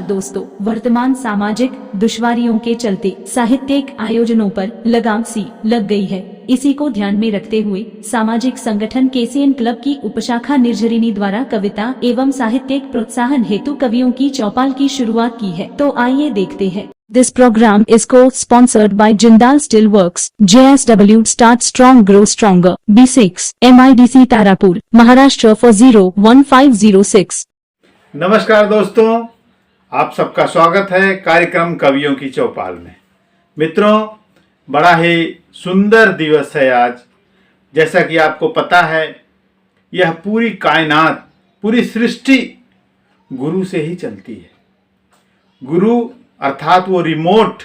दोस्तों, वर्तमान सामाजिक दुश्वारियों के चलते साहित्यिक आयोजनों पर लगाम सी लग गई है। इसी को ध्यान में रखते हुए सामाजिक संगठन केसीएन क्लब की उपशाखा निर्झरिणी द्वारा कविता एवं साहित्यिक प्रोत्साहन हेतु कवियों की चौपाल की शुरुआत की है। तो आइए देखते हैं। This program is co-sponsored by Jindal Steelworks, JSW Start Strong Grow Stronger, B6, MIDC Tarapur, Maharashtra for 01506। नमस्कार दोस्तों, आप सबका स्वागत है कार्यक्रम कवियों की चौपाल में। मित्रों, बड़ा ही सुंदर दिवस है आज। जैसा कि आपको पता है, यह पूरी कायनात, पूरी सृष्टि गुरु से ही चलती है। गुरु अर्थात वो रिमोट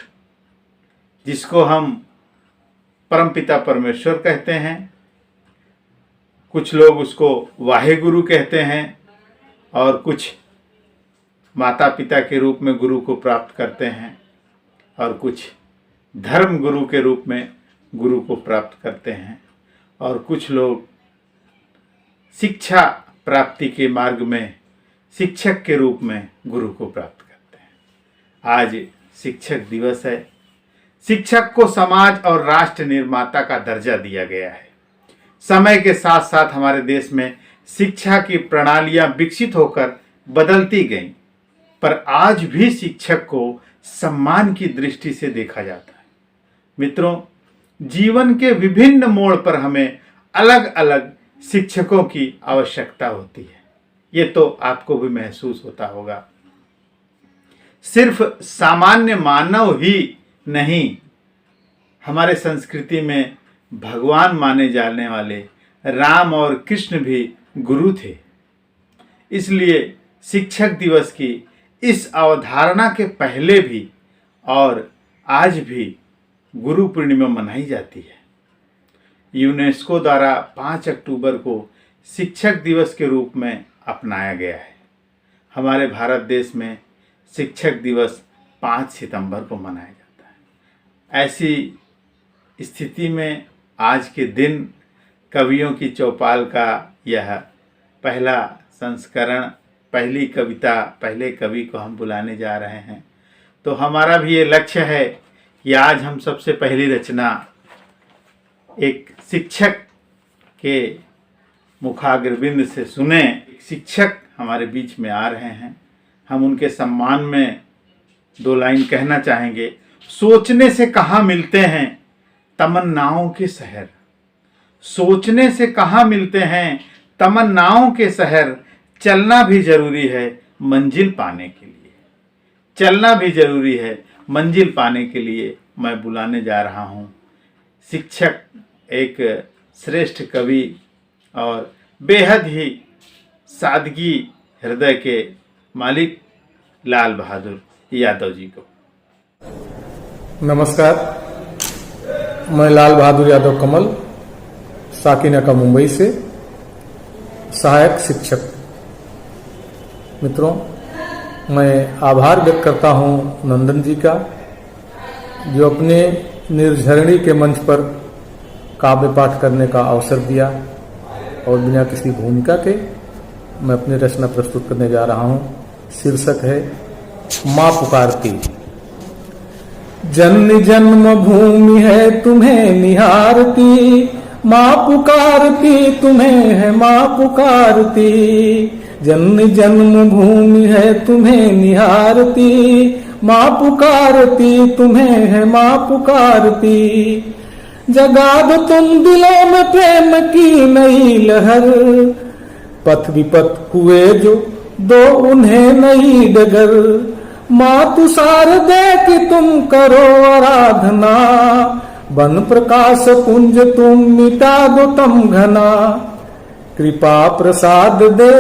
जिसको हम परमपिता परमेश्वर कहते हैं, कुछ लोग उसको वाहे गुरु कहते हैं और कुछ माता पिता के रूप में गुरु को प्राप्त करते हैं और कुछ धर्म गुरु के रूप में गुरु को प्राप्त करते हैं और कुछ लोग शिक्षा प्राप्ति के मार्ग में शिक्षक के रूप में गुरु को प्राप्त करते हैं। आज शिक्षक दिवस है। शिक्षक को समाज और राष्ट्र निर्माता का दर्जा दिया गया है। समय के साथ साथ हमारे देश में शिक्षा की प्रणालियां विकसित होकर बदलती गईं, पर आज भी शिक्षक को सम्मान की दृष्टि से देखा जाता है। मित्रों, जीवन के विभिन्न मोड़ पर हमें अलग अलग शिक्षकों की आवश्यकता होती है। ये तो आपको भी महसूस होता होगा। सिर्फ सामान्य मानव ही नहीं, हमारे संस्कृति में भगवान माने जाने वाले राम और कृष्ण भी गुरु थे। इसलिए शिक्षक दिवस की इस अवधारणा के पहले भी और आज भी गुरु पूर्णिमा मनाई जाती है। यूनेस्को द्वारा 5 अक्टूबर को शिक्षक दिवस के रूप में अपनाया गया है। हमारे भारत देश में शिक्षक दिवस 5 सितंबर को मनाया जाता है। ऐसी स्थिति में आज के दिन कवियों की चौपाल का यह पहला संस्करण, पहली कविता, पहले कवि को हम बुलाने जा रहे हैं। तो हमारा भी ये लक्ष्य है कि आज हम सबसे पहली रचना एक शिक्षक के मुखाग्रबिंद से सुने। शिक्षक हमारे बीच में आ रहे हैं, हम उनके सम्मान में 2 लाइन कहना चाहेंगे। सोचने से कहाँ मिलते हैं तमन्नाओं के शहर, सोचने से कहाँ मिलते हैं तमन्नाओं के शहर, चलना भी जरूरी है मंजिल पाने के लिए, चलना भी जरूरी है मंजिल पाने के लिए। मैं बुलाने जा रहा हूँ शिक्षक, एक श्रेष्ठ कवि और बेहद ही सादगी हृदय के मालिक लाल बहादुर यादव जी को। नमस्कार, मैं लाल बहादुर यादव कमल, साकिनाका मुंबई से सहायक शिक्षक। मित्रों, मैं आभार व्यक्त करता हूं नंदन जी का, जो अपने निर्झरिणी के मंच पर काव्य पाठ करने का अवसर दिया और बिना किसी भूमिका के मैं अपनी रचना प्रस्तुत करने जा रहा हूं। शीर्षक है माँ पुकारती। जन्म जन्म भूमि है तुम्हें निहारती, माँ पुकारती तुम्हें है माँ पुकारती। जन्म जन्म भूमि है तुम्हें निहारती, माँ पुकारती तुम्हें है माँ पुकारती। जगा दो तुम दिलों में प्रेम की नई लहर, पथ विपथ हुए जो दो उन्हें नई डगर। माँ तुषार दे कि तुम करो आराधना, बन प्रकाश पुंज तुम मिटा दो तम घना। कृपा प्रसाद दे,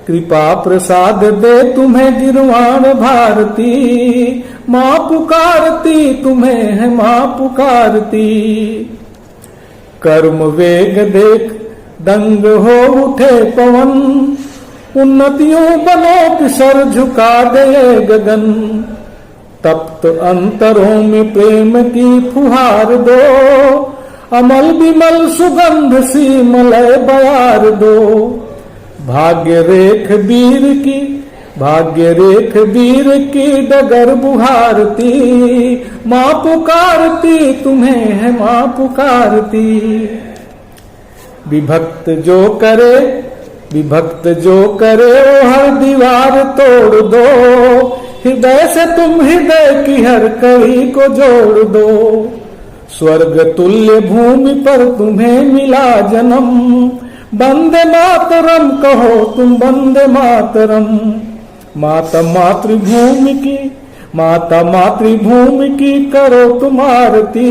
कृपा प्रसाद दे तुम्हें गिरवाण भारती, माँ पुकारती तुम्हें है माँ पुकारती। कर्म वेग देख दंग हो उठे पवन, उन्नतियों बनो कि सर झुका दे गगन। तप्त अंतरों में प्रेम की फुहार दो, अमल विमल सुगंध सी मलय बयार दो। भाग्य रेख वीर की भाग्य रेख वीर की डगर बुहारती, माँ पुकारती तुम्हें है माँ पुकारती। विभक्त जो करे वो हर दीवार तोड़ दो, हृदय से तुम हृदय की हर कड़ी को जोड़ दो। स्वर्ग तुल्य भूमि पर तुम्हें मिला जन्म, वंदे मातरम कहो तुम वंदे मातरम। माता मातृभूमि की करो तुम आरती,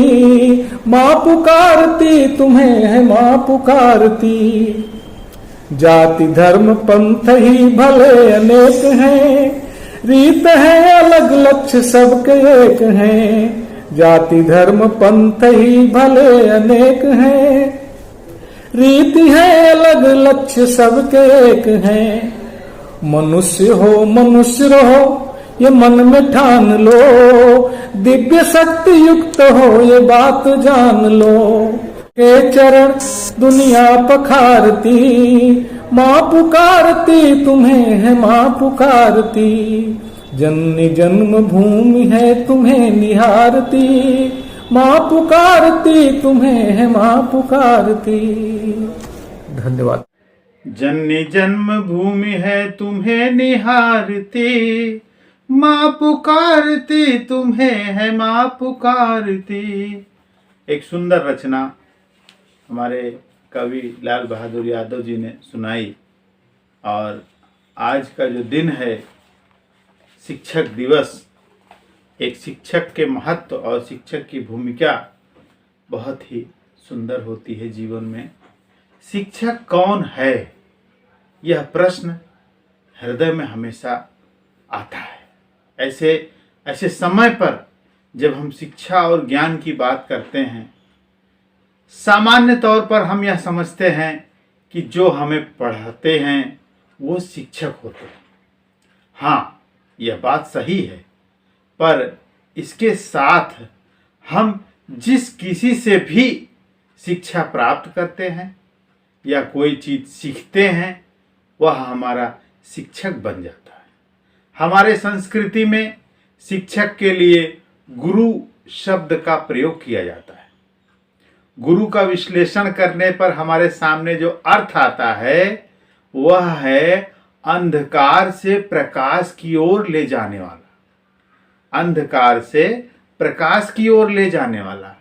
माँ पुकारती तुम्हें है माँ पुकारती। जाति धर्म पंथ ही भले अनेक हैं, रीत है अलग लक्ष्य सबके एक हैं। जाति धर्म पंथ ही भले अनेक हैं, रीति है अलग लक्ष्य सबके एक हैं। मनुष्य हो मनुष्य रहो ये मन में ठान लो, दिव्य शक्ति युक्त हो ये बात जान लो। के चरण दुनिया पखारती, माँ पुकारती तुम्हें है माँ पुकारती। जननी जन्म भूमि है तुम्हें निहारती, माँ पुकारती तुम्हें है माँ पुकारती। धन्यवाद। जननी जन्म भूमि है तुम्हें निहारती, माँ पुकारती तुम्हें है माँ पुकारती। एक सुंदर रचना हमारे कवि लाल बहादुर यादव जी ने सुनाई। और आज का जो दिन है शिक्षक दिवस, एक शिक्षक के महत्व और शिक्षक की भूमिका बहुत ही सुंदर होती है जीवन में। शिक्षक कौन है, यह प्रश्न हृदय में हमेशा आता है। ऐसे समय पर जब हम शिक्षा और ज्ञान की बात करते हैं, सामान्य तौर पर हम यह समझते हैं कि जो हमें पढ़ाते हैं वो शिक्षक होते हैं। हाँ, यह बात सही है, पर इसके साथ हम जिस किसी से भी शिक्षा प्राप्त करते हैं या कोई चीज़ सीखते हैं, वह हमारा शिक्षक बन जाता है। हमारे संस्कृति में शिक्षक के लिए गुरु शब्द का प्रयोग किया जाता है। गुरु का विश्लेषण करने पर हमारे सामने जो अर्थ आता है वह है अंधकार से प्रकाश की ओर ले जाने वाला। अंधकार से प्रकाश की ओर ले जाने वाला।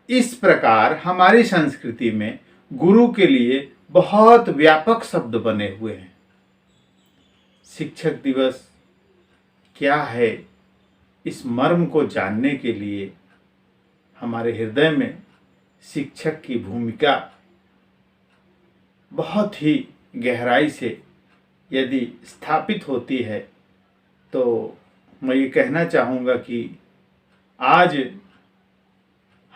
इस प्रकार हमारी संस्कृति में गुरु के लिए बहुत व्यापक शब्द बने हुए हैं। शिक्षक दिवस क्या है, इस मर्म को जानने के लिए हमारे हृदय में शिक्षक की भूमिका बहुत ही गहराई से यदि स्थापित होती है, तो मैं ये कहना चाहूँगा कि आज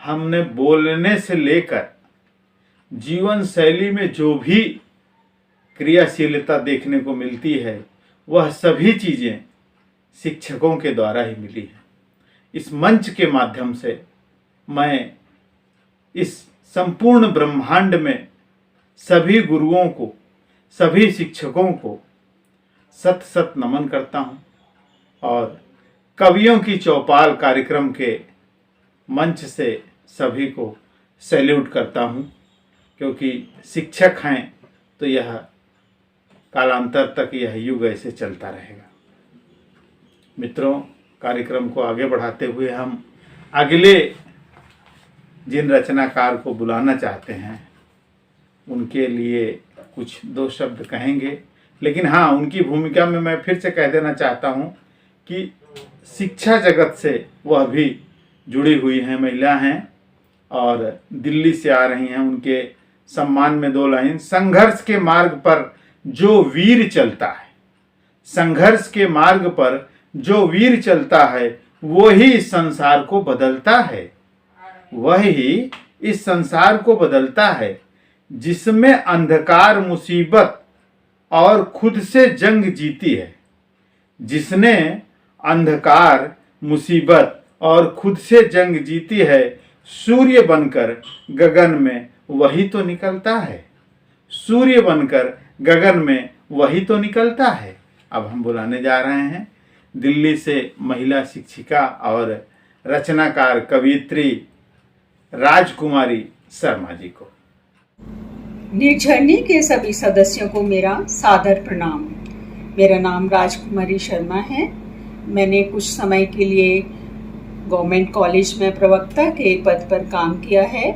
हमने बोलने से लेकर जीवन शैली में जो भी क्रियाशीलता देखने को मिलती है, वह सभी चीज़ें शिक्षकों के द्वारा ही मिली है। इस मंच के माध्यम से मैं इस संपूर्ण ब्रह्मांड में सभी गुरुओं को, सभी शिक्षकों को सत सत नमन करता हूँ और कवियों की चौपाल कार्यक्रम के मंच से सभी को सैल्यूट करता हूँ, क्योंकि शिक्षक हैं तो यह कालांतर तक यह युग ऐसे चलता रहेगा। मित्रों, कार्यक्रम को आगे बढ़ाते हुए हम अगले जिन रचनाकार को बुलाना चाहते हैं उनके लिए कुछ दो शब्द कहेंगे। लेकिन हाँ, उनकी भूमिका में मैं फिर से कह देना चाहता हूँ कि शिक्षा जगत से वह भी जुड़ी हुई हैं, महिला हैं और दिल्ली से आ रही हैं। उनके सम्मान में दो लाइन। संघर्ष के मार्ग पर जो वीर चलता है, संघर्ष के मार्ग पर जो वीर चलता है वही इस संसार को बदलता है, वही इस संसार को बदलता है। जिसमें अंधकार मुसीबत और खुद से जंग जीती है, जिसने अंधकार मुसीबत और खुद से जंग जीती है, सूर्य बनकर गगन में वही तो निकलता है, सूर्य बनकर गगन में वही तो निकलता है। अब हम बुलाने जा रहे हैं दिल्ली से महिला शिक्षिका और रचनाकार कवियत्री राजकुमारी शर्मा जी को। निर्झरणी के सभी सदस्यों को मेरा सादर प्रणाम। मेरा नाम राजकुमारी शर्मा है। मैंने कुछ समय के लिए गवर्नमेंट कॉलेज में प्रवक्ता के पद पर काम किया है।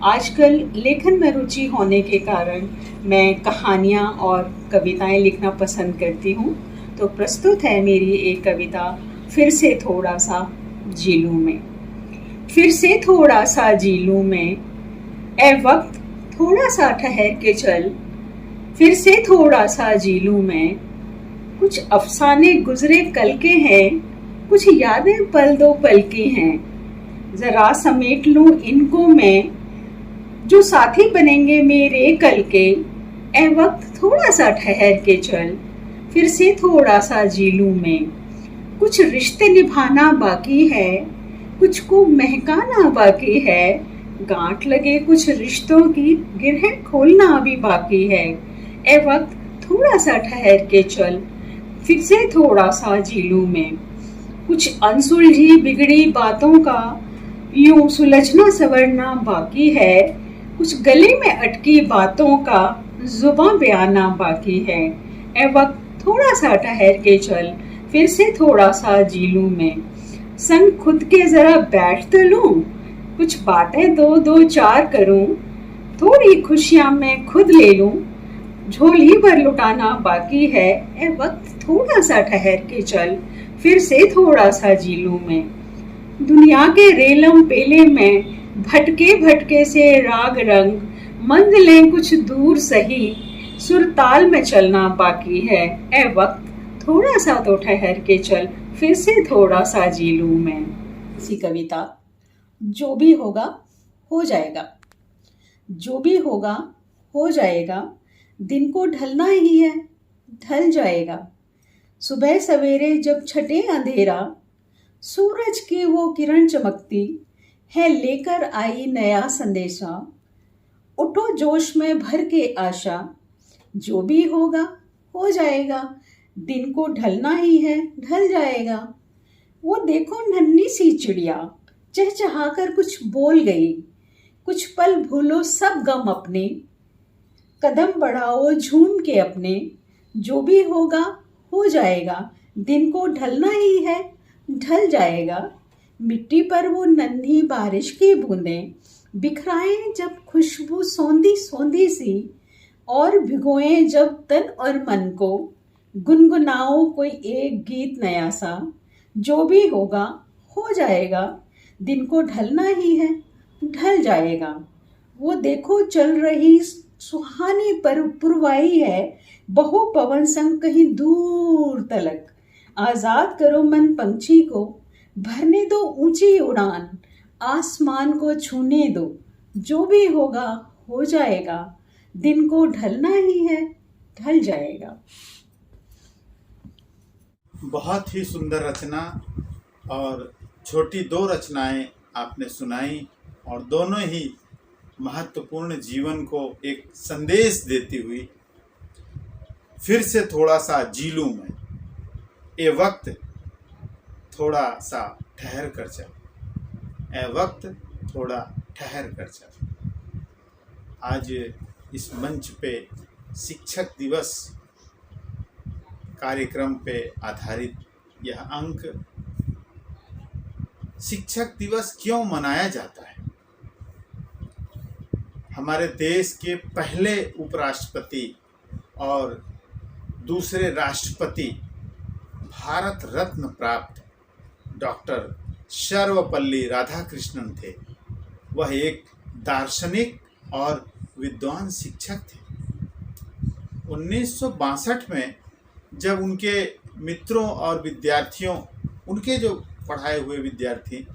आजकल लेखन में रुचि होने के कारण मैं कहानियाँ और कविताएं लिखना पसंद करती हूँ। तो प्रस्तुत है मेरी एक कविता, फिर से थोड़ा सा जी लूं मैं। फिर से थोड़ा सा जी लूं मैं, ए वक्त थोड़ा सा ठहर के चल। फिर से थोड़ा सा जी लूं मैं, कुछ अफसाने गुजरे कल के हैं, कुछ यादें पल दो पल की हैं। जरा समेट लूं इनको मैं, जो साथी बनेंगे मेरे कल के। ए वक्त थोड़ा सा ठहर के चल, फिर से थोड़ा सा जी लूं मैं। कुछ रिश्ते निभाना बाकी है, कुछ को महकाना बाकी है। गांठ लगे कुछ रिश्तों की, गिरह खोलना भी बाकी है। ए वक्त थोड़ा सा ठहर के चल, फिर से थोड़ा सा जी लूं मैं। कुछ अनसुलझी बिगड़ी बातों का यूं सुलझना संवरना बाकी है। कुछ गले में अटकी बातों का जुबां पे आना बाकी है। ए वक्त थोड़ा सा ठहर के चल, फिर से थोड़ा सा जी लूं मैं। संग खुद के जरा बैठ तो लूं, कुछ बातें दो दो चार करूं। थोड़ी खुशियां मैं खुद ले लूं, झोली भर लुटाना बाकी है। ए वक्त थोड़ा सा ठहर के चल, फिर से थोड़ा सा जी लूं मैं। दुनिया के रेलम पेले में भटके भटके से राग रंग, मंजिलें कुछ दूर सही, सुरताल में चलना बाकी है। ए वक्त थोड़ा सा तो ठहर के चल, फिर से थोड़ा सा जी लूं मैं। इसी कविता, जो भी होगा हो जाएगा। जो भी होगा हो जाएगा, दिन को ढलना ही है, ढल जाएगा। सुबह सवेरे जब छटे अंधेरा, सूरज की वो किरण चमकती है, लेकर आई नया संदेशा। उठो जोश में भर के आशा, जो भी होगा हो जाएगा, दिन को ढलना ही है, ढल जाएगा। वो देखो नन्ही सी चिड़िया चहचहाकर कुछ बोल गई, कुछ पल भूलो सब गम अपने, कदम बढ़ाओ झूम के अपने। जो भी होगा हो जाएगा, दिन को ढलना ही है, ढल जाएगा। मिट्टी पर वो नन्ही बारिश की बूंदें बिखराएं जब खुशबू सौंधी सौंधी सी, और भिगोएं जब तन और मन को, गुनगुनाओ कोई एक गीत नया सा। जो भी होगा हो जाएगा, दिन को ढलना ही है, ढल जाएगा। वो देखो चल रही सुहानी पुरवाई है, बहो पवन संग कहीं दूर तलक। आजाद करो मन पंछी को, भरने दो ऊंची उड़ान, आसमान को छूने दो। जो भी होगा हो जाएगा, दिन को ढलना ही है, ढल जाएगा। बहुत ही सुंदर रचना और छोटी दो रचनाएं आपने सुनाई, और दोनों ही महत्वपूर्ण जीवन को एक संदेश देती हुई। फिर से थोड़ा सा जी लूं मैं, ए वक्त थोड़ा सा ठहर कर चल, ए वक्त थोड़ा ठहर कर चल। आज इस मंच पे शिक्षक दिवस कार्यक्रम पे आधारित यह अंक, शिक्षक दिवस क्यों मनाया जाता है। हमारे देश के पहले उपराष्ट्रपति और दूसरे राष्ट्रपति, भारत रत्न प्राप्त डॉक्टर सर्वपल्ली राधाकृष्णन थे। वह एक दार्शनिक और विद्वान शिक्षक थे। 1962 में जब उनके मित्रों और विद्यार्थियों, उनके जो पढ़ाए हुए विद्यार्थी,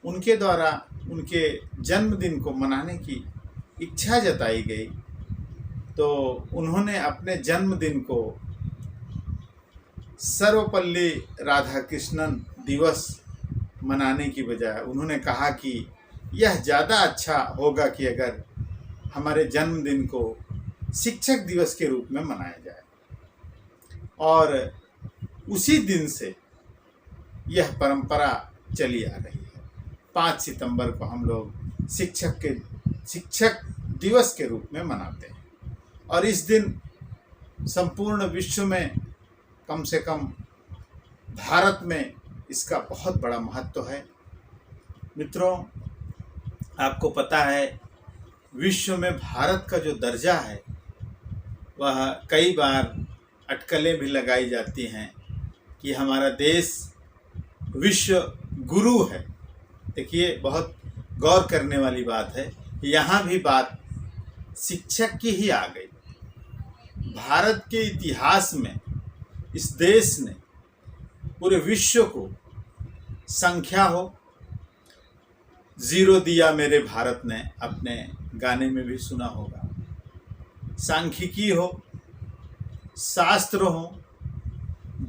उनके द्वारा उनके जन्मदिन को मनाने की इच्छा जताई गई, तो उन्होंने अपने जन्मदिन को सर्वपल्ली राधाकृष्णन दिवस मनाने की बजाय उन्होंने कहा कि यह ज़्यादा अच्छा होगा कि अगर हमारे जन्मदिन को शिक्षक दिवस के रूप में मनाया जाए। और उसी दिन से यह परंपरा चली आ रही है। 5 सितंबर को हम लोग शिक्षक दिवस के रूप में मनाते हैं और इस दिन संपूर्ण विश्व में, कम से कम भारत में, इसका बहुत बड़ा महत्व है। मित्रों, आपको पता है विश्व में भारत का जो दर्जा है वह कई बार अटकलें भी लगाई जाती हैं कि हमारा देश विश्व गुरु है। देखिए, बहुत गौर करने वाली बात है, यहाँ भी बात शिक्षक की ही आ गई। भारत के इतिहास में इस देश ने पूरे विश्व को, संख्या हो, 0 दिया मेरे भारत ने, अपने गाने में भी सुना होगा, सांख्यिकी हो, शास्त्र हो,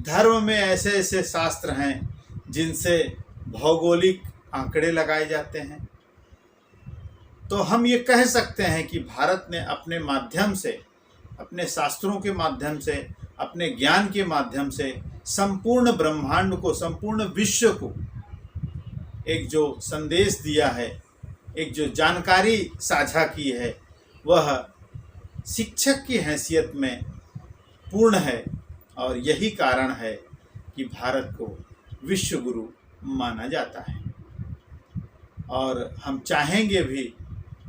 धर्म में ऐसे ऐसे शास्त्र हैं जिनसे भौगोलिक आंकड़े लगाए जाते हैं। तो हम ये कह सकते हैं कि भारत ने अपने माध्यम से, अपने शास्त्रों के माध्यम से, अपने ज्ञान के माध्यम से संपूर्ण ब्रह्मांड को, संपूर्ण विश्व को एक जो संदेश दिया है, एक जो जानकारी साझा की है, वह शिक्षक की हैसियत में पूर्ण है। और यही कारण है कि भारत को विश्व गुरु माना जाता है। और हम चाहेंगे भी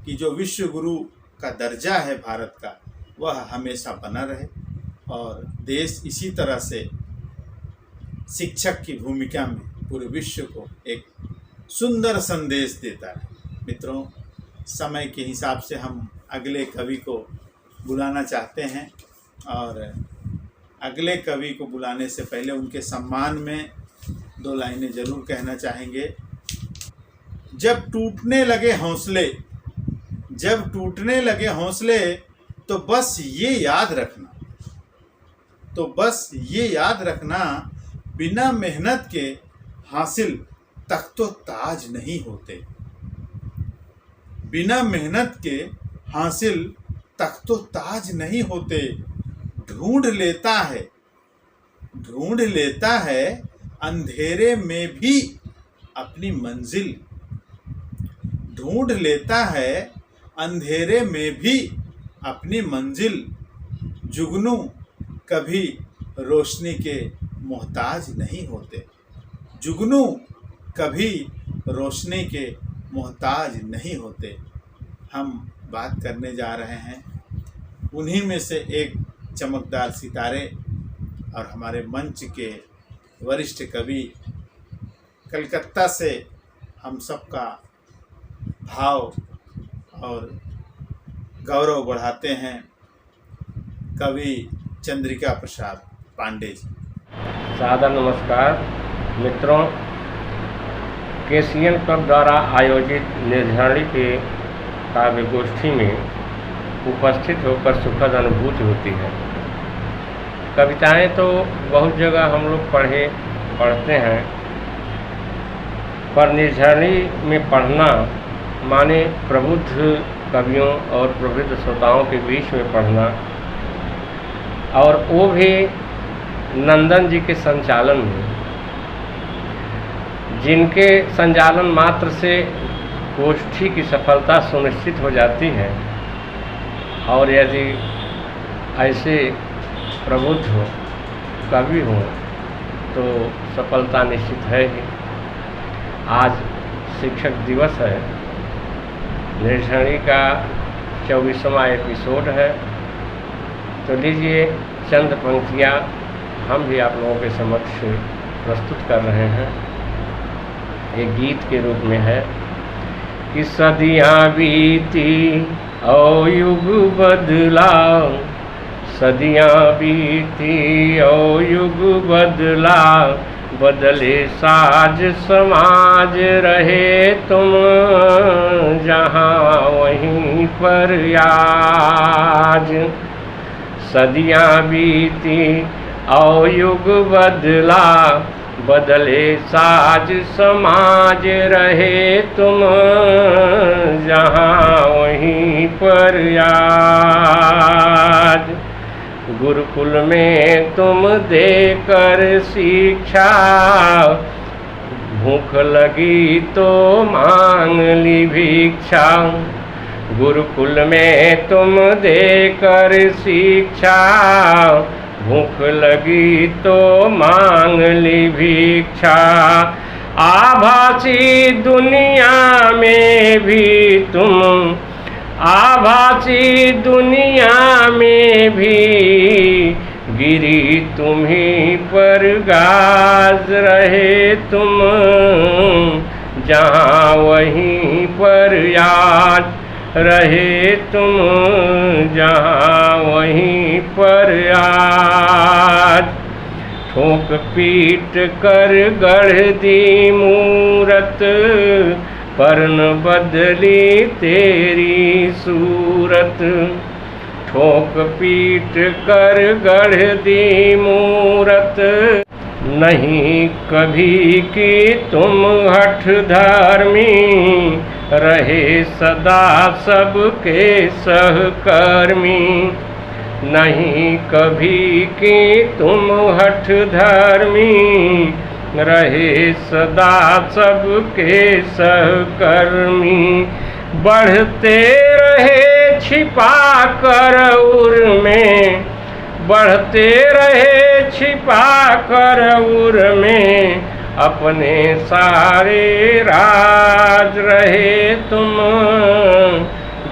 कि जो विश्व गुरु का दर्जा है भारत का, वह हमेशा बना रहे और देश इसी तरह से शिक्षक की भूमिका में पूरे विश्व को एक सुंदर संदेश देता है। मित्रों, समय के हिसाब से हम अगले कवि को बुलाना चाहते हैं और अगले कवि को बुलाने से पहले उनके सम्मान में 2 लाइनें जरूर कहना चाहेंगे। जब टूटने लगे हौसले, जब टूटने लगे हौसले, तो बस ये याद रखना, तो बस ये याद रखना, बिना मेहनत के हासिल तख्तो ताज नहीं होते। बिना मेहनत के हासिल तख्तो ताज नहीं होते। ढूंढ लेता है अंधेरे में भी अपनी मंजिल। ढूंढ लेता है अंधेरे में भी अपनी मंजिल। जुगनू कभी रोशनी के मोहताज नहीं होते। जुगनू कभी रोशनी के मोहताज नहीं होते। हम बात करने जा रहे हैं उन्हीं में से एक चमकदार सितारे और हमारे मंच के वरिष्ठ कवि, कलकत्ता से हम सबका भाव और गौरव बढ़ाते हैं, कवि चंद्रिका प्रसाद पांडे जी। सादर नमस्कार मित्रों। केसीएन क्लब द्वारा आयोजित निर्झरणी के काव्य गोष्ठी में उपस्थित होकर सुखद अनुभूति होती है। कविताएं तो बहुत जगह हम लोग पढ़ते हैं, पर निर्झरणी में पढ़ना माने प्रबुद्ध कवियों और प्रबुद्ध श्रोताओं के बीच में पढ़ना, और वो भी नंदन जी के संचालन में, जिनके संचालन मात्र से गोष्ठी की सफलता सुनिश्चित हो जाती है। और यदि ऐसे प्रबुद्ध हो, कवि हो, तो सफलता निश्चित है ही। आज शिक्षक दिवस है, निर्झरणी का 24वां एपिसोड है। तो लीजिए चंद पंक्तियाँ हम भी आप लोगों के समक्ष प्रस्तुत कर रहे हैं। एक गीत के रूप में है कि सदियाँ बीती और युग बदला, सदियाँ बीती और युग बदला, बदले साज समाज, रहे तुम जहाँ वहीं पर आज। सदियाँ बीती और युग बदला, बदले साज समाज, रहे तुम जहाँ वहीं पर आज। गुरुकुल में तुम देकर शिक्षा, भूख लगी तो मांग ली भिक्षा। गुरुकुल में तुम देकर शिक्षा, भूख लगी तो मांग ली भिक्षा। आभासी दुनिया में भी तुम, आभासी दुनिया में भी गिरी तुम्हीं पर गाज रहे तुम, जहाँ वहीं पर याद रहे तुम, जहाँ वहीं पर याद। ठोक पीट कर गढ़ दी मूरत, पर न बदली तेरी सूरत। ठोक पीट कर गढ़ दी मूरत, नहीं कभी कि तुम हठ धार्मी, रहे सदा सबके सहकर्मी। नहीं कभी कि तुम हठ धार्मी, रहे सदा सबके सहकर्मी। बढ़ते रहे छिपा कर उर में, बढ़ते रहे छिपा कर उर में, अपने सारे राज रहे तुम,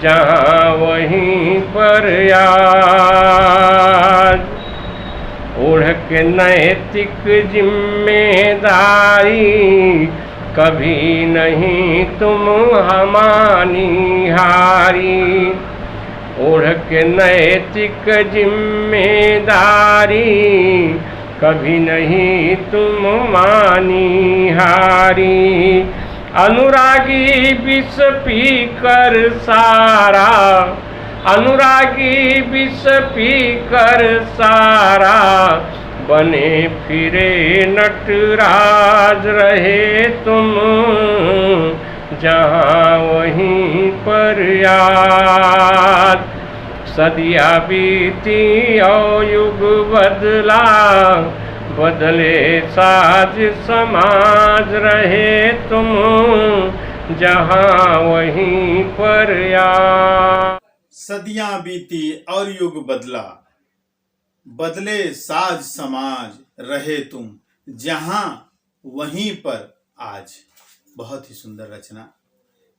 जहाँ वहीं पर याद। ओढ़ के नैतिक जिम्मेदारी, कभी नहीं तुम हमारी हारी। ओढ़ के नैतिक जिम्मेदारी, कभी नहीं तुम मानी हारी। अनुरागी विष पी कर सारा, अनुरागी विष पी कर सारा, बने फिरे नटराज रहे तुम, जहाँ वहीं पर याद। सदिया बीती और युग बदला, बदले साज समाज रहे तुम, जहाँ वहीं पर याद। सदियां बीती और युग बदला, बदले साज समाज रहे तुम, जहां वहीं पर आज। बहुत ही सुंदर रचना।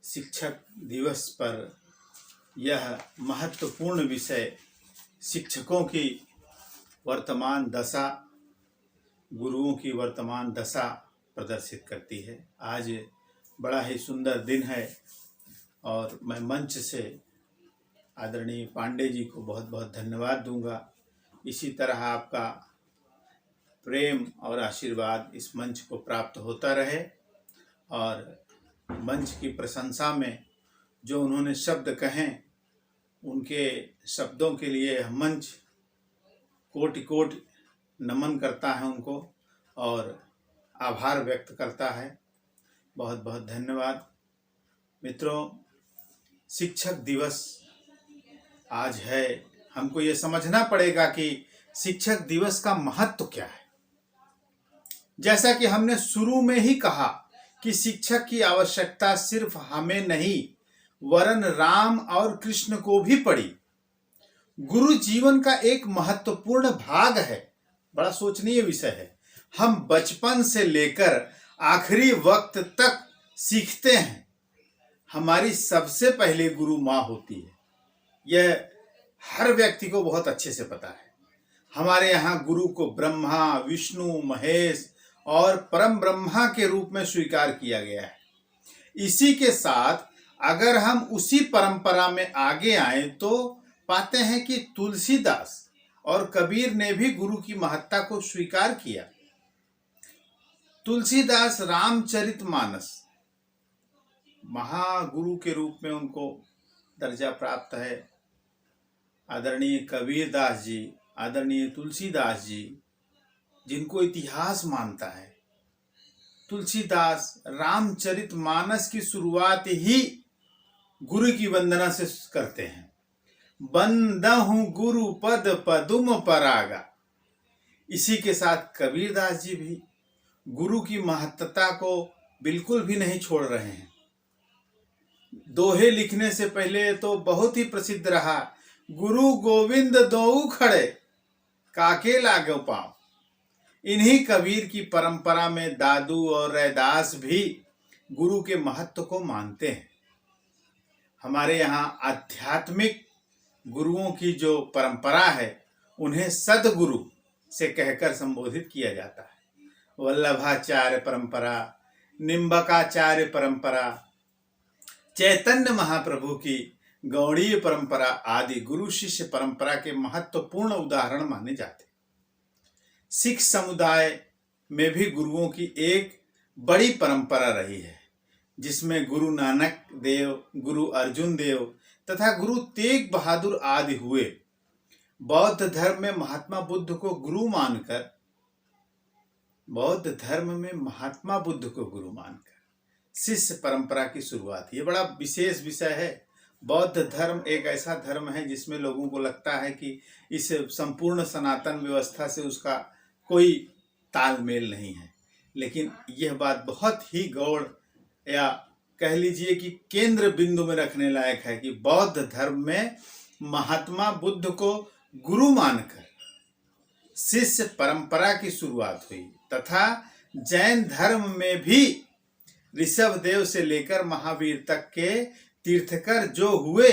शिक्षक दिवस पर यह महत्वपूर्ण विषय शिक्षकों की वर्तमान दशा, गुरुओं की वर्तमान दशा प्रदर्शित करती है। आज बड़ा ही सुंदर दिन है और मैं मंच से आदरणीय पांडे जी को बहुत बहुत धन्यवाद दूंगा। इसी तरह आपका प्रेम और आशीर्वाद इस मंच को प्राप्त होता रहे और मंच की प्रशंसा में जो उन्होंने शब्द कहें, उनके शब्दों के लिए मंच कोटि कोटि नमन करता है उनको और आभार व्यक्त करता है। बहुत बहुत धन्यवाद। मित्रों, शिक्षक दिवस आज है। हमको ये समझना पड़ेगा कि शिक्षक दिवस का महत्व क्या है। जैसा कि हमने शुरू में ही कहा कि शिक्षक की आवश्यकता सिर्फ हमें नहीं वरन राम और कृष्ण को भी पड़ी। गुरु जीवन का एक महत्वपूर्ण भाग है। बड़ा सोचनीय विषय है। हम बचपन से लेकर आखिरी वक्त तक सीखते हैं। हमारी सबसे पहले गुरु माँ होती है। यह हर व्यक्ति को बहुत अच्छे से पता है। हमारे यहाँ गुरु को ब्रह्मा, विष्णु, महेश और परम ब्रह्मा के रूप में स्वीकार किया गया है। इसी के साथ अगर हम उसी परंपरा में आगे आए तो पाते हैं कि तुलसीदास और कबीर ने भी गुरु की महत्ता को स्वीकार किया। तुलसीदास रामचरितमानस महागुरु के रूप में उनको दर्जा प्राप्त है। आदरणीय कबीरदास जी, आदरणीय तुलसीदास जी, जिनको इतिहास मानता है। तुलसीदास रामचरितमानस की शुरुआत ही गुरु की वंदना से करते हैं। बंदहु गुरु पद पदुम परागा। इसी के साथ कबीरदास जी भी गुरु की महत्ता को बिल्कुल भी नहीं छोड़ रहे हैं। दोहे लिखने से पहले तो बहुत ही प्रसिद्ध रहा, गुरु गोविंद दोऊ खड़े काके लागो पाँव। इन्हीं कबीर की परंपरा में दादू और रैदास भी गुरु के महत्व को मानते हैं। हमारे यहाँ आध्यात्मिक गुरुओं की जो परंपरा है उन्हें सदगुरु से कहकर संबोधित किया जाता है। वल्लभाचार्य परंपरा, निम्बकाचार्य परंपरा, चैतन्य महाप्रभु की गौड़ीय परंपरा आदि गुरु शिष्य परंपरा के महत्वपूर्ण उदाहरण माने जाते हैं। सिख समुदाय में भी गुरुओं की एक बड़ी परंपरा रही है, जिसमें गुरु नानक देव, गुरु अर्जुन देव तथा गुरु तेग बहादुर आदि हुए। बौद्ध धर्म में महात्मा बुद्ध को गुरु मानकर शिष्य परंपरा की शुरुआत। ये बड़ा विशेष विषय है। बौद्ध धर्म एक ऐसा धर्म है जिसमें लोगों को लगता है कि इस संपूर्ण सनातन व्यवस्था से उसका कोई तालमेल नहीं है, लेकिन यह बात बहुत ही गौड़ या कह लीजिए कि केंद्र बिंदु में रखने लायक है कि बौद्ध धर्म में महात्मा बुद्ध को गुरु मानकर शिष्य परंपरा की शुरुआत हुई, तथा जैन धर्म में भी ऋषभ देव से लेकर महावीर तक के तीर्थकर जो हुए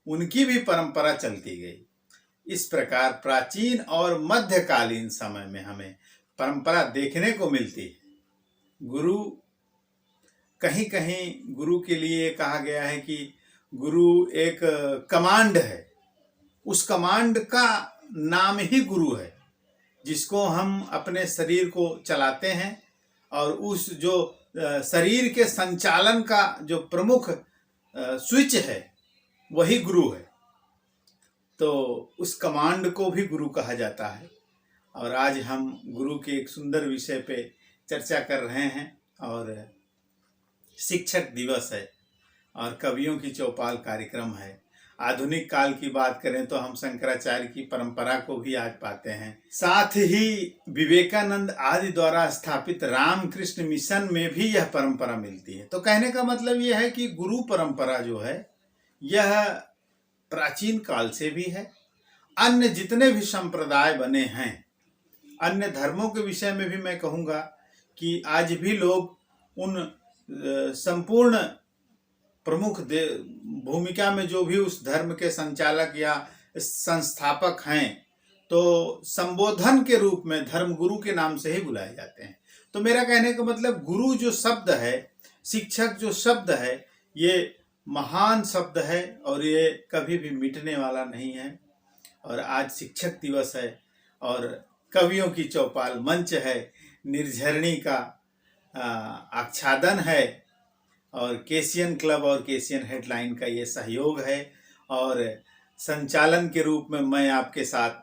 उनकी भी परंपरा चलती गई। इस प्रकार प्राचीन और मध्यकालीन समय में हमें परंपरा देखने को मिलती है। गुरु, कहीं कहीं गुरु के लिए कहा गया है कि गुरु एक कमांड है, उस कमांड का नाम ही गुरु है, जिसको हम अपने शरीर को चलाते हैं और उस जो शरीर के संचालन का जो प्रमुख स्विच है वही गुरु है। तो उस कमांड को भी गुरु कहा जाता है। और आज हम गुरु के एक सुंदर विषय पे चर्चा कर रहे हैं और शिक्षक दिवस है और कवियों की चौपाल कार्यक्रम है। आधुनिक काल की बात करें तो हम शंकराचार्य की परंपरा को भी आज पाते हैं। साथ ही विवेकानंद आदि द्वारा स्थापित रामकृष्ण मिशन में भी यह परंपरा मिलती है। तो कहने का मतलब यह है कि गुरु परंपरा जो है यह प्राचीन काल से भी है। अन्य जितने भी संप्रदाय बने हैं, अन्य धर्मों के विषय में भी मैं कहूँगा कि आज भी लोग उन संपूर्ण प्रमुख भूमिका में जो भी उस धर्म के संचालक या संस्थापक हैं, तो संबोधन के रूप में धर्म गुरु के नाम से ही बुलाए जाते हैं। तो मेरा कहने का मतलब गुरु जो शब्द है, शिक्षक जो शब्द है, ये महान शब्द है और ये कभी भी मिटने वाला नहीं है। और आज शिक्षक दिवस है और कवियों की चौपाल मंच है, निर्झरणी का आच्छादन है और केसियन क्लब और केसियन हेडलाइन का ये सहयोग है। और संचालन के रूप में मैं आपके साथ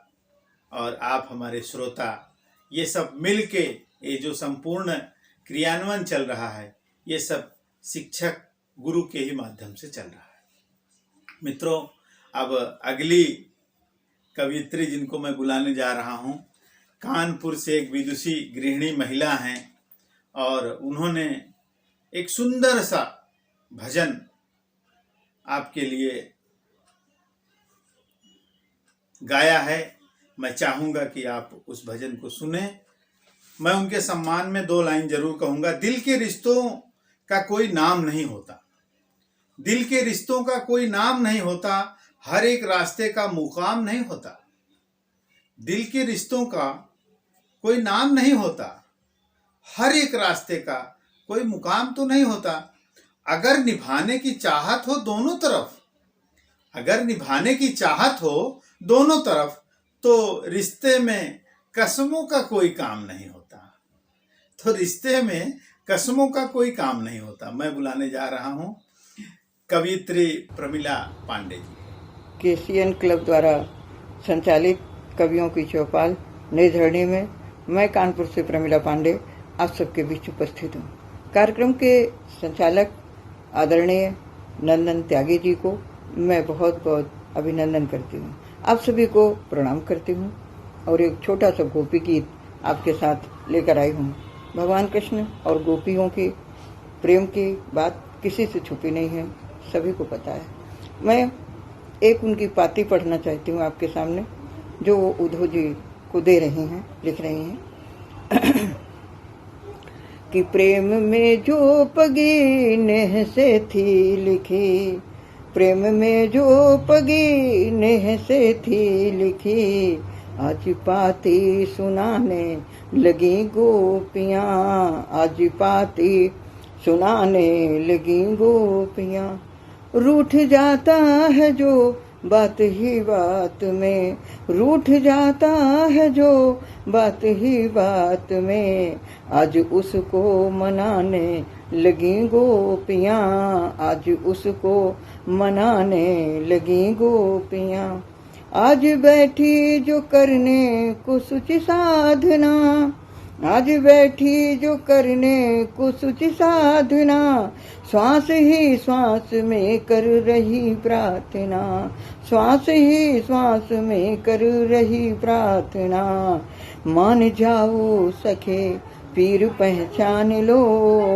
और आप हमारे श्रोता, ये सब मिल के ये जो संपूर्ण क्रियान्वयन चल रहा है, ये सब शिक्षक गुरु के ही माध्यम से चल रहा है। मित्रों, अब अगली कवियत्री जिनको मैं बुलाने जा रहा हूँ, कानपुर से एक विदुषी गृहिणी महिला हैं और उन्होंने एक सुंदर सा भजन आपके लिए गाया है। मैं चाहूँगा कि आप उस भजन को सुने। मैं उनके सम्मान में 2 लाइन जरूर कहूँगा। दिल के रिश्तों का कोई नाम नहीं होता, दिल के रिश्तों का कोई नाम नहीं होता, हर एक रास्ते का मुकाम नहीं होता। दिल के रिश्तों का कोई नाम नहीं होता, हर एक रास्ते का कोई मुकाम तो नहीं होता। अगर निभाने की चाहत हो दोनों तरफ, अगर निभाने की चाहत हो दोनों तरफ, तो रिश्ते में कसमों का कोई काम नहीं होता। तो रिश्ते में कसमों का कोई काम नहीं होता। मैं बुलाने जा रहा हूँ कवियत्री प्रमिला पांडे जी। केसियन क्लब द्वारा संचालित कवियों की चौपाल निर्झरणी में मैं कानपुर से प्रमिला पांडे आप सबके बीच उपस्थित हूँ। कार्यक्रम के संचालक आदरणीय नंदन त्यागी जी को मैं बहुत बहुत अभिनंदन करती हूँ। आप सभी को प्रणाम करती हूँ और एक छोटा सा गोपी गीत आपके साथ लेकर आई हूँ। भगवान कृष्ण और गोपियों की प्रेम की बात किसी से छुपी नहीं है, सभी को पता है। मैं एक उनकी पाती पढ़ना चाहती हूँ आपके सामने, जो वो उद्धव जी को दे रही हैं, लिख रही हैं कि प्रेम में जो पगी नेह से थी लिखी, प्रेम में जो पगी नेह से थी लिखी, आज पाती सुनाने लगी गोपियाँ, आज पाती सुनाने लगी गोपियाँ। रूठ जाता है जो बात ही बात में, रूठ जाता है जो बात ही बात में, आज उसको मनाने लगी गोपियाँ, आज उसको मनाने लगी गोपियाँ। आज बैठी जो करने को सुचि साधना, आज बैठी जो करने को सुचि साधना, श्वास ही श्वास में कर रही प्रार्थना, श्वास ही श्वास में कर रही प्रार्थना। मान जाओ सखे पीर पहचान लो,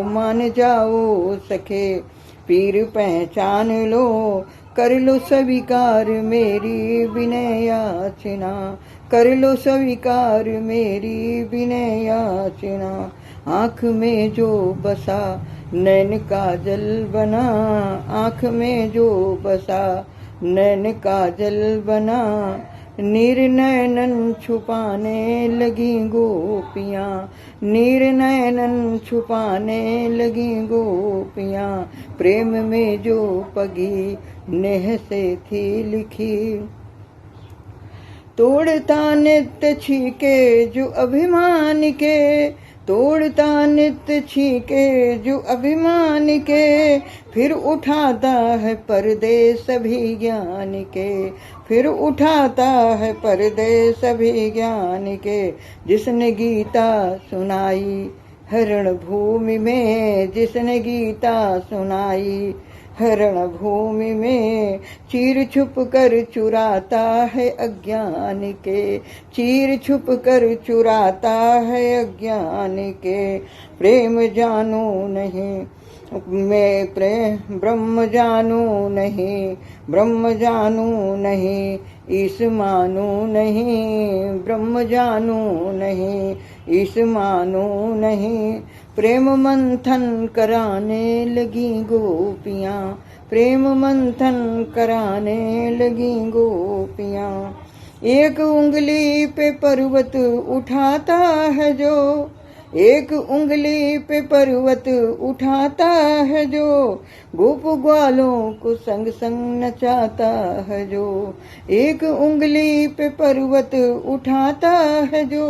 मान जाओ सखे पीर पहचान लो, कर लो स्वीकार मेरी विनय याचना, कर लो स्वीकार मेरी विनय याचना। आँख में जो बसा नैन काजल बना, आँख में जो बसा नैन काजल बना, निर्नयनन छुपाने लगी गोपियाँ, निर्नयनन छुपाने लगी गोपियाँ। प्रेम में जो पगी नेह से थी लिखी, तोड़ता नित्य छीके जो अभिमान के, तोड़ता नित्य छीके जो अभिमान के, फिर उठाता है पर्दे सभी ज्ञान के, फिर उठाता है पर्दे सभी ज्ञान के। जिसने गीता सुनाई हरण भूमि में, जिसने गीता सुनाई हरण भूमि में, चीर छुप कर चुराता है अज्ञान के, चीर छुप कर चुराता है अज्ञान के। प्रेम जानू नहीं मैं प्रेम ब्रह्म जानू नहीं, ब्रह्म जानू नहीं, ईश मानू नहीं, ब्रह्म जानू नहीं, ईश मानू नहीं। प्रेम मंथन कराने लगी गोपियाँ, प्रेम मंथन कराने लगी गोपियाँ। एक उंगली पे पर्वत उठाता है जो, एक उंगली पे पर्वत उठाता है जो, गोप ग्वालों को संग संग नचाता है जो। एक उंगली पे पर्वत उठाता है जो,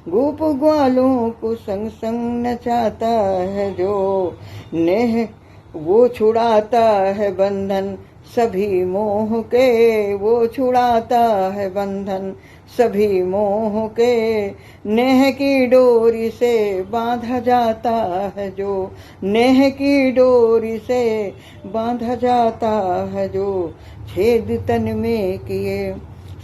गोप ग्वालों को संग संग नचाता है जो। नेह वो छुड़ाता है बंधन सभी मोह के, वो छुड़ाता है बंधन सभी मोह के। नेह की डोरी से बांधा जाता है जो, नेह की डोरी से बांधा जाता है जो। छेद तन में किए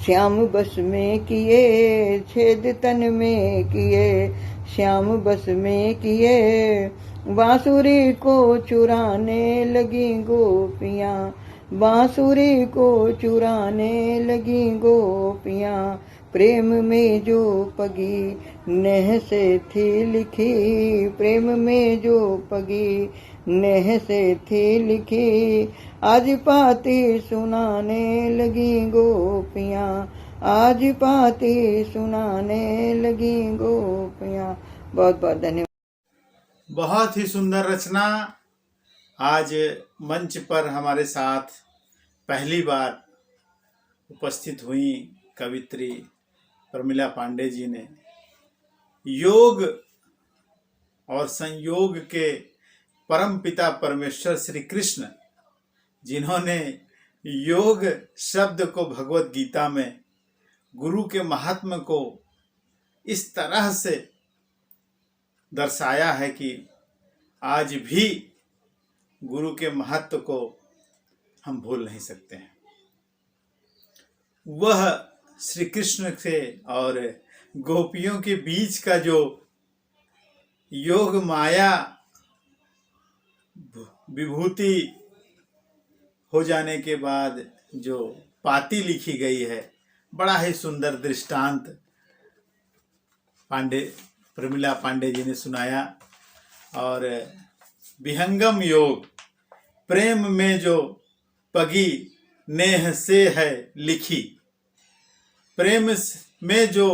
श्याम बस में किए, छेद तन में किए श्याम बस में किए। बांसुरी को चुराने लगी गोपियाँ, बांसुरी को चुराने लगी गोपियाँ। प्रेम में जो पगी नेह से थी लिखी, प्रेम में जो पगी नेह से थी लिखी। आज पाती सुनाने लगी गोपियाँ, आज पाती सुनाने लगी गोपियाँ। बहुत बहुत धन्यवाद। बहुत ही सुंदर रचना। आज मंच पर हमारे साथ पहली बार उपस्थित हुई कवित्री प्रमिला पांडे जी ने योग और संयोग के परम पिता परमेश्वर श्री कृष्ण, जिन्होंने योग शब्द को भगवत गीता में गुरु के महात्म को इस तरह से दर्शाया है कि आज भी गुरु के महत्व को हम भूल नहीं सकते हैं। वह श्री कृष्ण से और गोपियों के बीच का जो योग माया विभूति हो जाने के बाद जो पाती लिखी गई है, बड़ा ही सुंदर दृष्टांत प्रमिला पांडे जी ने सुनाया। और विहंगम योग प्रेम में जो पगी नेह से है लिखी, प्रेम में जो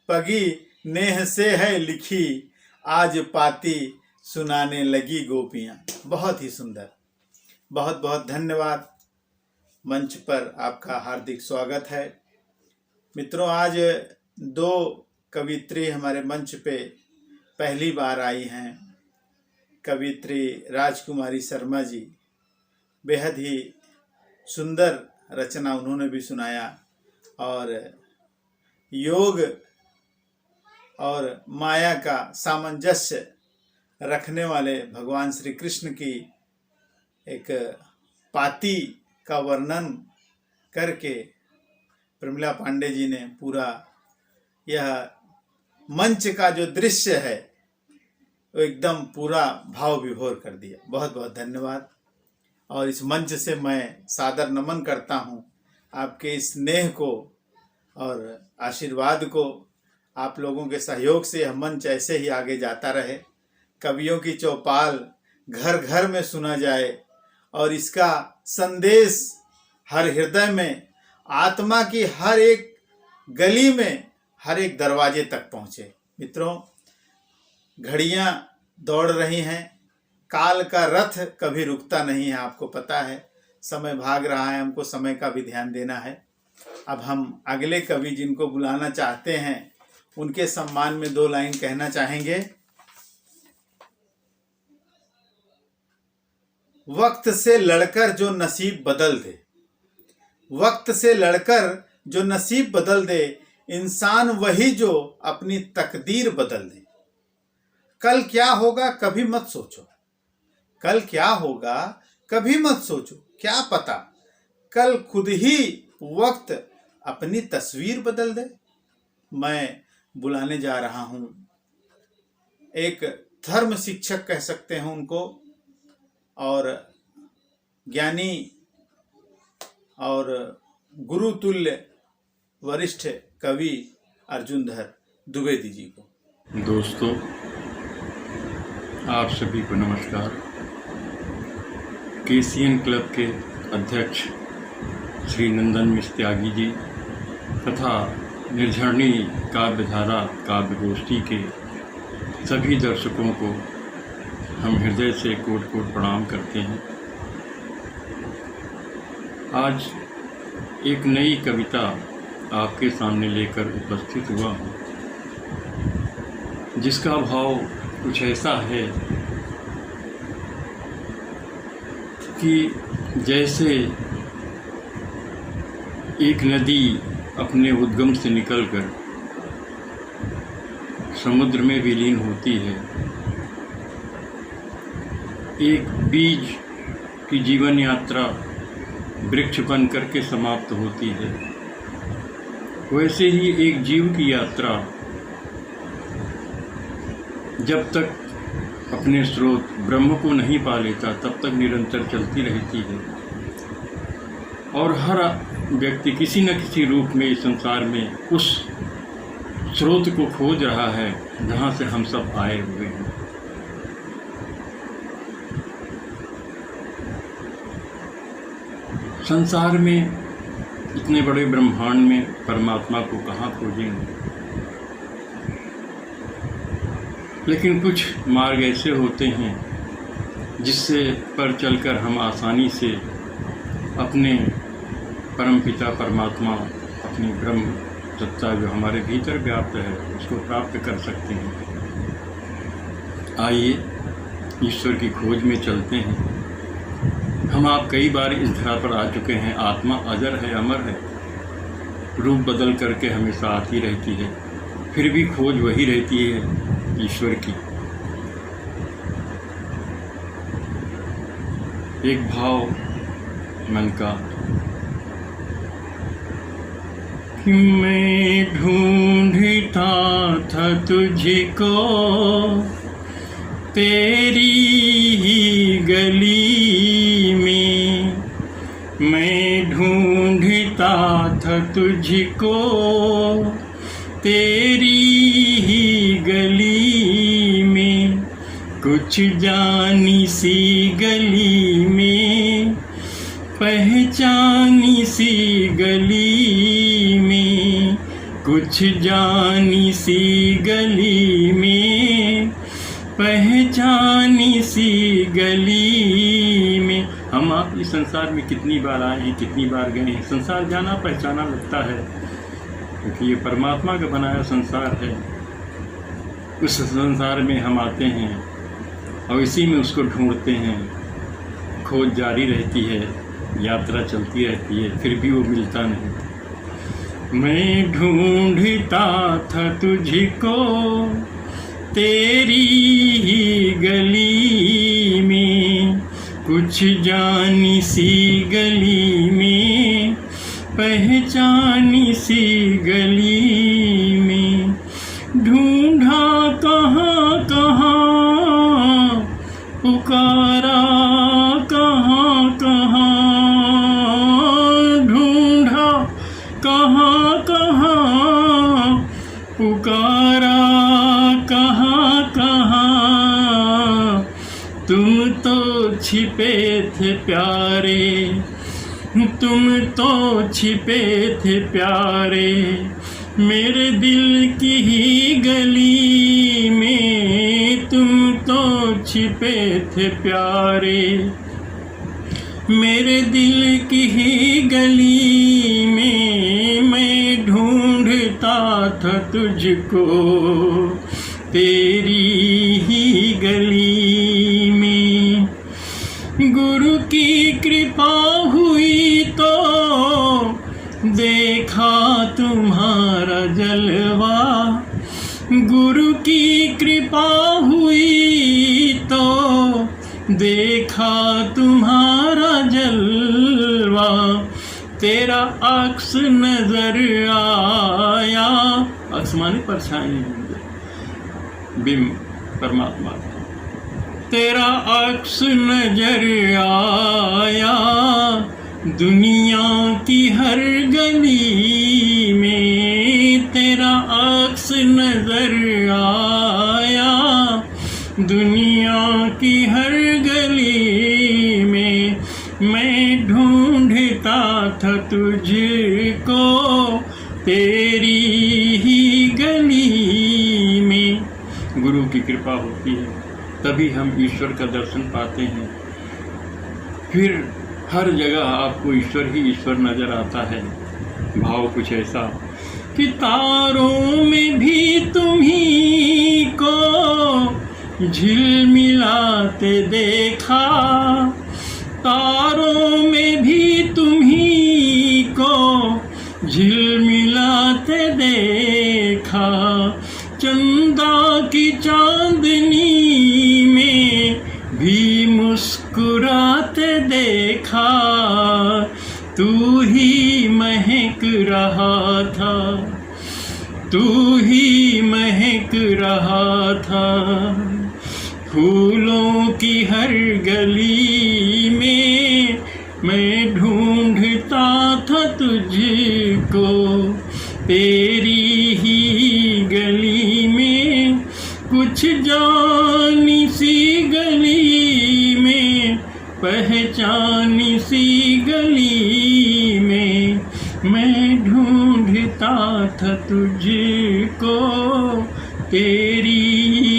पगी नेह से है लिखी, आज पाती सुनाने लगी गोपियां। बहुत ही सुंदर, बहुत बहुत धन्यवाद। मंच पर आपका हार्दिक स्वागत है। मित्रों, आज 2 कवित्री हमारे मंच पे पहली बार आई हैं। कवित्री राजकुमारी शर्मा जी, बेहद ही सुंदर रचना उन्होंने भी सुनाया और योग और माया का सामंजस्य रखने वाले भगवान श्री कृष्ण की एक पाती का वर्णन करके प्रमिला पांडे जी ने पूरा यह मंच का जो दृश्य है वो एकदम पूरा भाव विभोर कर दिया। बहुत बहुत धन्यवाद। और इस मंच से मैं सादर नमन करता हूँ आपके इस स्नेह को और आशीर्वाद को। आप लोगों के सहयोग से यह मंच ऐसे ही आगे जाता रहे, कवियों की चौपाल घर घर में सुना जाए और इसका संदेश हर हृदय में, आत्मा की हर एक गली में, हर एक दरवाजे तक पहुँचे। मित्रों, घड़ियाँ दौड़ रही हैं, काल का रथ कभी रुकता नहीं है, आपको पता है। समय भाग रहा है, हमको समय का भी ध्यान देना है। अब हम अगले कवि जिनको बुलाना चाहते हैं उनके सम्मान में 2 लाइन कहना चाहेंगे। वक्त से लड़कर जो नसीब बदल दे, वक्त से लड़कर जो नसीब बदल दे, इंसान वही जो अपनी तकदीर बदल दे। कल क्या होगा कभी मत सोचो, कल क्या होगा कभी मत सोचो, क्या पता कल खुद ही वक्त अपनी तस्वीर बदल दे। मैं बुलाने जा रहा हूं, एक धर्म शिक्षक कह सकते हैं उनको, और ज्ञानी और गुरुतुल्य वरिष्ठ कवि अर्जुनधर द्विवेदी जी को। दोस्तों, आप सभी को नमस्कार। केसीएन क्लब के अध्यक्ष श्री नंदन मिश्र त्यागी जी तथा निर्झरणी काव्यधारा काव्य गोष्ठी के सभी दर्शकों को हम हृदय से कोट कोट प्रणाम करते हैं। आज एक नई कविता आपके सामने लेकर उपस्थित हुआ हूँ, जिसका भाव कुछ ऐसा है कि जैसे एक नदी अपने उद्गम से निकलकर समुद्र में विलीन होती है, एक बीज की जीवन यात्रा वृक्ष बन करके समाप्त होती है, वैसे ही एक जीव की यात्रा जब तक अपने स्रोत ब्रह्म को नहीं पा लेता तब तक निरंतर चलती रहती है। और हर व्यक्ति किसी न किसी रूप में इस संसार में उस स्रोत को खोज रहा है जहाँ से हम सब आए हुए हैं। संसार में इतने बड़े ब्रह्मांड में परमात्मा को कहाँ खोजेंगे, लेकिन कुछ मार्ग ऐसे होते हैं जिससे पर चलकर हम आसानी से अपने परमपिता परमात्मा, अपनी ब्रह्म सत्ता जो हमारे भीतर व्याप्त है, उसको प्राप्त कर सकते हैं। आइए ईश्वर की खोज में चलते हैं। हम आप कई बार इस धरा पर आ चुके हैं। आत्मा अजर है, अमर है, रूप बदल करके हमेशा आती रहती है, फिर भी खोज वही रहती है ईश्वर की। एक भाव मन का मैं ढूंढता था तुझको तेरी ही गली में, मैं ढूंढता था तुझको तेरी ही गली में, कुछ जानी सी गली में, पहचानी सी गली में, कुछ जानी सी गली में, पहचानी सी गली में। हम आप इस संसार में कितनी बार आए हैं, कितनी बार गए हैं, संसार जाना पहचाना लगता है, क्योंकि ये परमात्मा का बनाया संसार है। उस संसार में हम आते हैं और इसी में उसको ढूंढते हैं, खोज जारी रहती है, यात्रा चलती रहती है, फिर भी वो मिलता नहीं। मैं ढूंढता था तुझको तेरी ही गली में, कुछ जानी सी गली में, पहचानी सी गली में, ढूंढा कहाँ कहाँ, पुकारा कहाँ कहाँ, ढूंढा कहाँ कहाँ, पुकारा कहाँ कहाँ, तुम तो छिपे थे प्यारे, तुम तो छिपे थे प्यारे, मेरे दिल की ही गली में, तुम तो छिपे थे प्यारे, मेरे दिल की ही गली में, मैं ढूंढता था तुझको तेरी ही गली में। गुरु की कृपा हुई तो देखा तुम्हारा जलवा, गुरु की कृपा हुई तो देखा तुम्हारा जलवा, तेरा अक्स नजर आया, अक्स माने परछाई, बिंब परमात्मा, तेरा अक्स नजर आया दुनिया की हर गली में, तेरा अक्स नजर आया दुनिया की हर गली में, मैं ढूंढता था तुझको तेरी ही गली में। गुरु की कृपा होती है तभी हम ईश्वर का दर्शन पाते हैं, फिर हर जगह आपको ईश्वर ही ईश्वर नजर आता है। भाव कुछ ऐसा कि तारों में भी तुम्ही को झिलमिलाते देखा, तारों में भी तुम्ही को झिलमिलाते देखा, चंदा की चांदनी में भी मुस्कुराते देखा, तू ही महक रहा था, तू ही महक रहा था, फूलों की हर गली में मैं ढूंढता था तुझको तेरी ही गली में, कुछ जानी सी गली में, पहचानी सी गली में, मैं ढूंढता था तुझको तेरी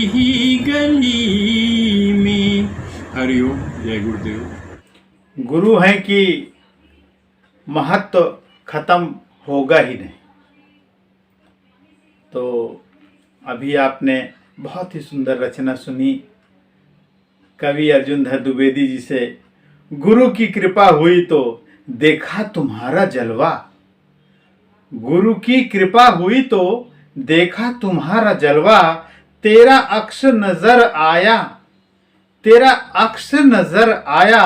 ही गली में। हरिओम, जय गुरुदेव। गुरु हैं कि महत्व खत्म होगा ही नहीं। तो अभी आपने बहुत ही सुंदर रचना सुनी कवि अर्जुन धर द्विवेदी जी से। गुरु की कृपा हुई तो देखा तुम्हारा जलवा, गुरु की कृपा हुई तो देखा तुम्हारा जलवा, तेरा अक्स नजर आया, तेरा अक्स नजर आया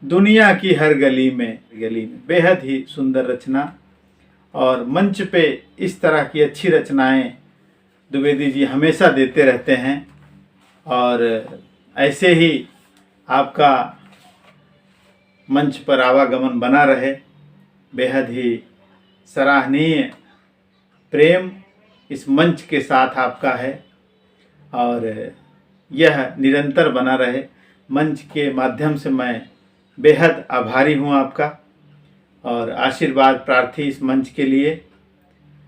दुनिया की हर गली में। बेहद ही सुंदर रचना। और मंच पे इस तरह की अच्छी रचनाएं द्विवेदी जी हमेशा देते रहते हैं और ऐसे ही आपका मंच पर आवागमन बना रहे। बेहद ही सराहनीय प्रेम इस मंच के साथ आपका है और यह निरंतर बना रहे। मंच के माध्यम से मैं बेहद आभारी हूँ आपका और आशीर्वाद प्रार्थी इस मंच के लिए।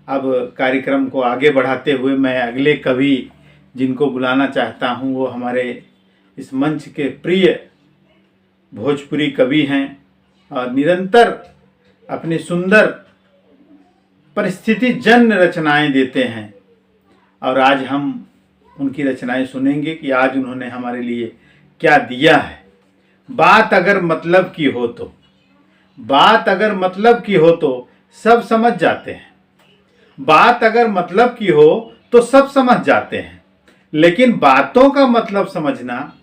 अब कार्यक्रम को आगे बढ़ाते हुए मैं अगले कवि जिनको बुलाना चाहता हूँ वो हमारे इस मंच के प्रिय भोजपुरी कवि हैं और निरंतर अपनी सुंदर परिस्थिति जन्य रचनाएं देते हैं और आज हम उनकी रचनाएं सुनेंगे कि आज उन्होंने हमारे लिए क्या दिया है। बात अगर मतलब की हो तो, बात अगर मतलब की हो तो सब समझ जाते हैं। बात अगर मतलब की हो तो सब समझ जाते हैं, लेकिन बातों का मतलब समझना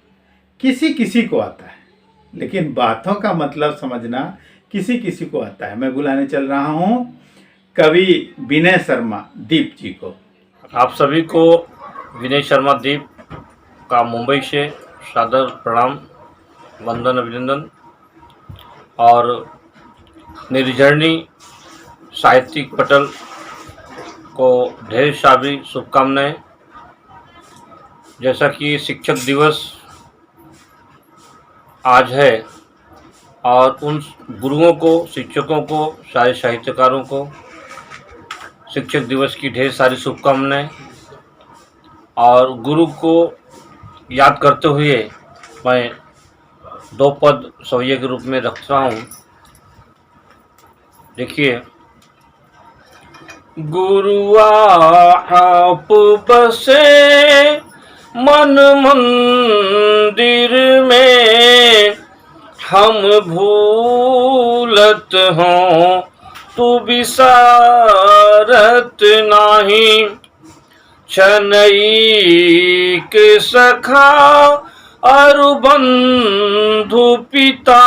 किसी किसी को आता है। लेकिन बातों का मतलब समझना किसी किसी को आता है। मैं बुलाने चल रहा हूँ कवि विनय शर्मा दीप जी को। आप सभी को विनय शर्मा दीप का मुंबई से सादर प्रणाम, वंदन, अभिनंदन और निर्झरणी साहित्यिक पटल को ढेर सारी शुभकामनाएं। जैसा कि शिक्षक दिवस आज है और उन गुरुओं को, शिक्षकों को, सारे साहित्यकारों को शिक्षक दिवस की ढेर सारी शुभकामनाएं। और गुरु को याद करते हुए मैं दो पद सवैये के रूप में रखता हूँ। देखिए, गुरु आप बसे मन मंदिर में, हम भूलत हों तू बिसारत नाही। छनईक सखा अरु बंधु पिता,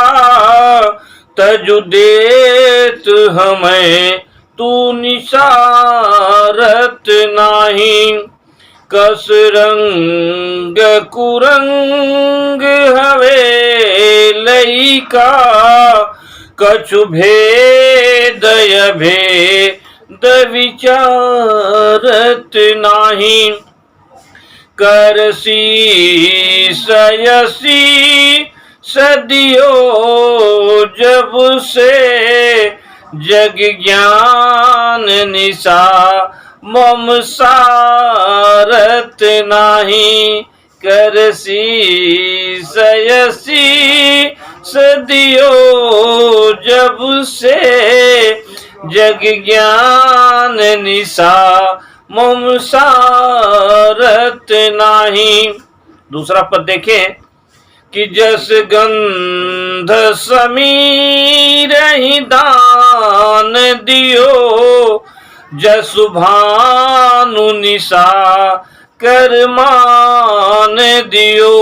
तजु देत हमें तू निसारत नाही। कस रंग कुरंग हवे लइका, कछु भेद भेद विचारत नाही। करसी सयसी सदियों जब से, जग ज्ञान निशा मम सारत नाही। करसी सयसी सदियों जब से, जग ज्ञान निशा मम सारत नाही। दूसरा पद देखें कि जस गंध समीर ही दान दियो, जसु भानु निशा कर मान दियो।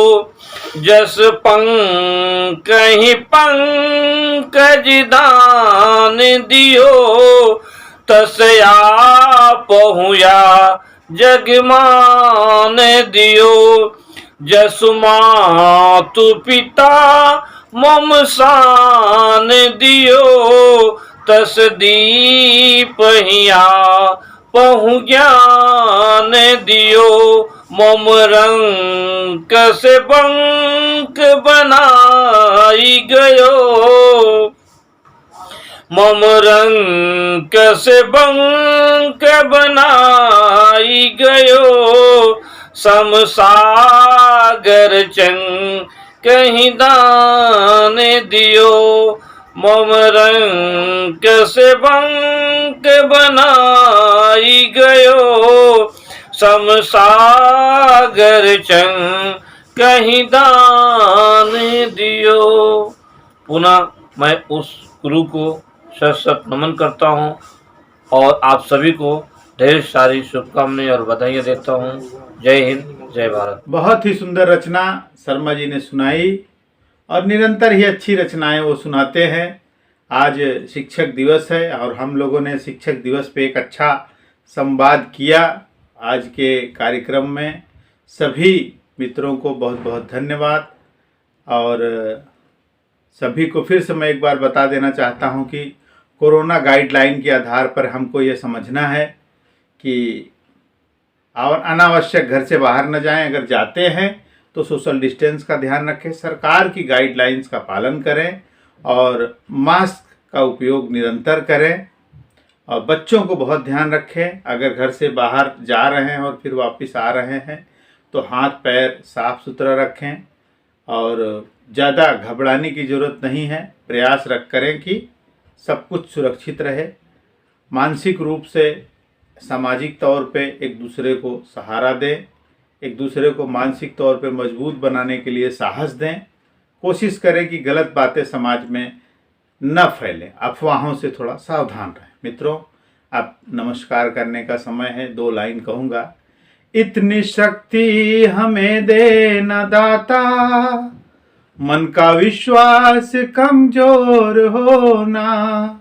जस पंकहि पंकज दान दियो, तस आपहुया जग मान दियो। जसु मातु पिता मम शान दियो, तस दीप हिया पहु ज्ञान दियो। मम रंक से बंक बनाई गयो, मम रंक से बंक बनाई गयो। समसागर चंग कहीं दान दियो, मम रंक से बंक बनाई गयो। समसागर चंग कहीं दान दियो। पुनः मैं उस गुरु को सत सत नमन करता हूँ और आप सभी को ढेर सारी शुभकामनाएं और बधाइयाँ देता हूँ। जय हिंद, जय भारत। बहुत ही सुंदर रचना शर्मा जी ने सुनाई और निरंतर ही अच्छी रचनाएं वो सुनाते हैं। आज शिक्षक दिवस है और हम लोगों ने शिक्षक दिवस पे एक अच्छा संवाद किया। आज के कार्यक्रम में सभी मित्रों को बहुत बहुत धन्यवाद। और सभी को फिर से मैं एक बार बता देना चाहता हूं कि कोरोना गाइडलाइन के आधार पर हमको ये समझना है कि और अनावश्यक घर से बाहर न जाएं। अगर जाते हैं तो सोशल डिस्टेंस का ध्यान रखें, सरकार की गाइडलाइंस का पालन करें और मास्क का उपयोग निरंतर करें। और बच्चों को बहुत ध्यान रखें, अगर घर से बाहर जा रहे हैं और फिर वापस आ रहे हैं तो हाथ पैर साफ सुथरा रखें और ज़्यादा घबराने की ज़रूरत नहीं है। प्रयास करें कि सब कुछ सुरक्षित रहे। मानसिक रूप से, सामाजिक तौर पे एक दूसरे को सहारा दें, एक दूसरे को मानसिक तौर पे मजबूत बनाने के लिए साहस दें। कोशिश करें कि गलत बातें समाज में न फैलें, अफवाहों से थोड़ा सावधान रहें। मित्रों, अब नमस्कार करने का समय है। 2 लाइन कहूँगा। इतनी शक्ति हमें दे न दाता, मन का विश्वास कमजोर होना।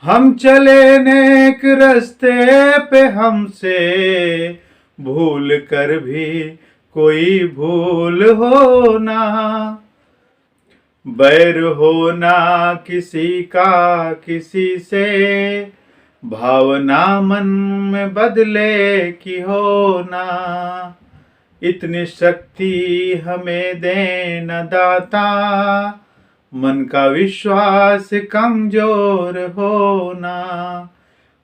हम चले नेक रास्ते पे, हमसे भूल कर भी कोई भूल होना। बैर होना किसी का किसी से, भावना मन में बदले की होना। इतनी शक्ति हमें दे न दाता, मन का विश्वास कमजोर होना।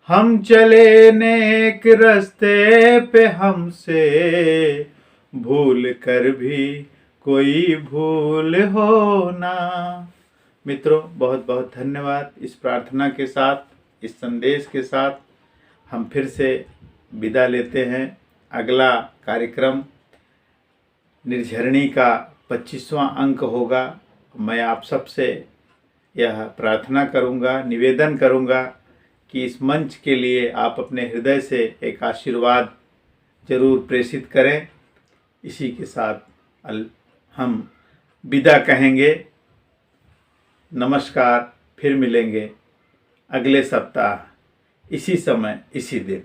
हम चले नेक रास्ते पे, हमसे भूल कर भी कोई भूल होना। मित्रों, बहुत बहुत धन्यवाद। इस प्रार्थना के साथ, इस संदेश के साथ हम फिर से विदा लेते हैं। अगला कार्यक्रम निर्झरणी का 25वां अंक होगा। मैं आप सबसे यह प्रार्थना करूंगा, निवेदन करूंगा कि इस मंच के लिए आप अपने हृदय से एक आशीर्वाद जरूर प्रेषित करें। इसी के साथ हम विदा कहेंगे। नमस्कार। फिर मिलेंगे अगले सप्ताह इसी समय इसी दिन।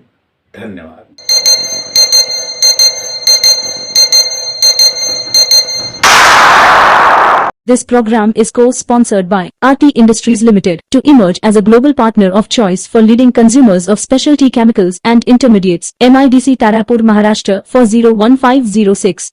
धन्यवाद। This program is co-sponsored by RT Industries Limited to emerge as a global partner of choice for leading consumers of specialty chemicals and intermediates. MIDC Tarapur, Maharashtra 4015006.